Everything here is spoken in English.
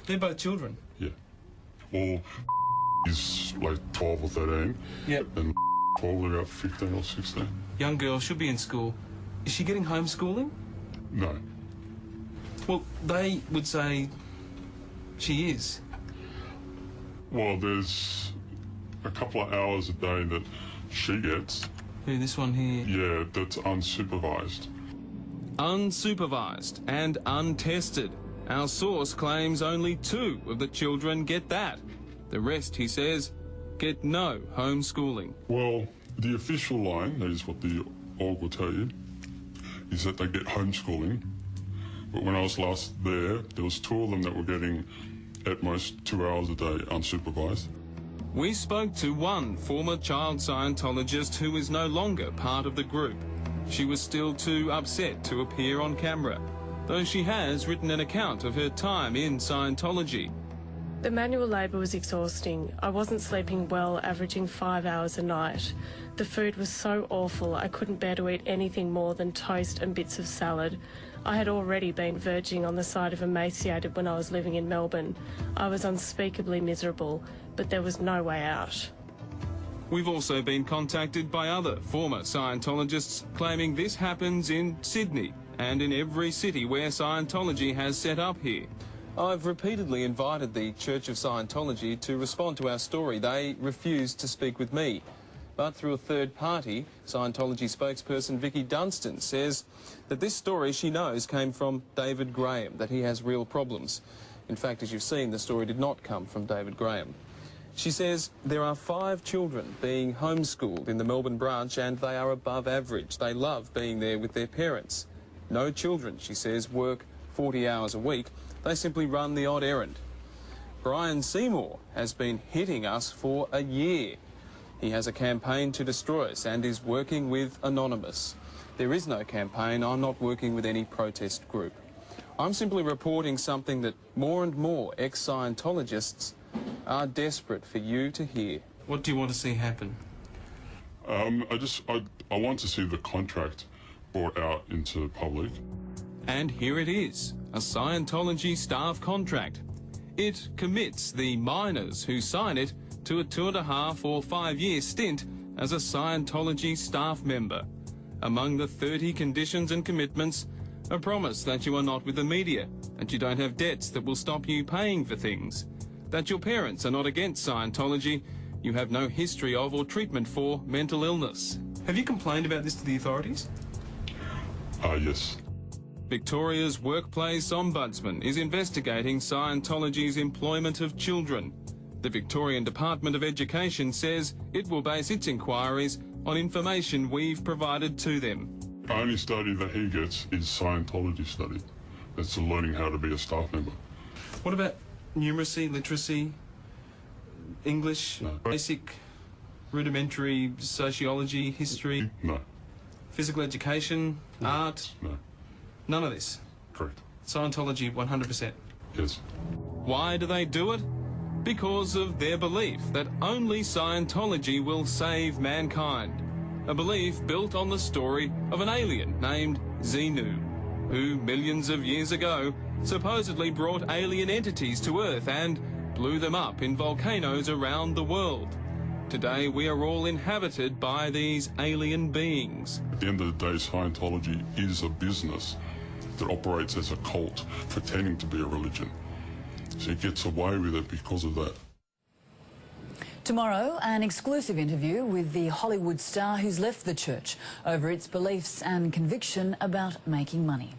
They're both children. Yeah. Well, is like 12 or 13. Yep. And probably about 15 or 16. Young girl should be in school. Is she getting homeschooling? No. Well, they would say she is. Well, there's a couple of hours a day that she gets. Who, this one here? Yeah, that's unsupervised. Unsupervised and untested. Our source claims only 2 of the children get that. The rest, he says, get no homeschooling. Well, the official line, that is what the org will tell you, is that they get homeschooling. But when I was last there was 2 of them that were getting at most 2 hours a day unsupervised. We spoke to one former child Scientologist who is no longer part of the group. She was still too upset to appear on camera, though she has written an account of her time in Scientology. The manual labour was exhausting. I wasn't sleeping well, averaging 5 hours a night. The food was so awful I couldn't bear to eat anything more than toast and bits of salad. I had already been verging on the side of emaciated when I was living in Melbourne. I was unspeakably miserable, but there was no way out. We've also been contacted by other former Scientologists claiming this happens in Sydney and in every city where Scientology has set up here. I've repeatedly invited the Church of Scientology to respond to our story. They refused to speak with me. But through a third party, Scientology spokesperson Vicky Dunstan says that this story she knows came from David Graham, that he has real problems. In fact, as you've seen, the story did not come from David Graham. She says there are 5 children being homeschooled in the Melbourne branch and they are above average. They love being there with their parents. No children, she says, work 40 hours a week. They simply run the odd errand. Bryan Seymour has been hitting us for a year. He has a campaign to destroy us and is working with Anonymous. There is no campaign. I'm not working with any protest group. I'm simply reporting something that more and more ex-Scientologists are desperate for you to hear. What do you want to see happen? I want to see the contract brought out into public. And here it is, a Scientology staff contract. It commits the minors who sign it to a 2.5 or 5 year stint as a Scientology staff member. Among the 30 conditions and commitments, a promise that you are not with the media, that you don't have debts that will stop you paying for things, that your parents are not against Scientology, you have no history of or treatment for mental illness. Have you complained about this to the authorities? Yes. Victoria's Workplace Ombudsman is investigating Scientology's employment of children. The Victorian Department of Education says it will base its inquiries on information we've provided to them. The only study that he gets is Scientology study. That's learning how to be a staff member. What about numeracy, literacy, English, No. basic, rudimentary sociology, history? No. Physical education, art? No. None of this? Correct. Scientology 100%? Yes. Why do they do it? Because of their belief that only Scientology will save mankind. A belief built on the story of an alien named Xenu, who millions of years ago supposedly brought alien entities to Earth and blew them up in volcanoes around the world. Today we are all inhabited by these alien beings. At the end of the day, Scientology is a business that operates as a cult, pretending to be a religion. So it gets away with it because of that. Tomorrow, an exclusive interview with the Hollywood star who's left the church over its beliefs and conviction about making money.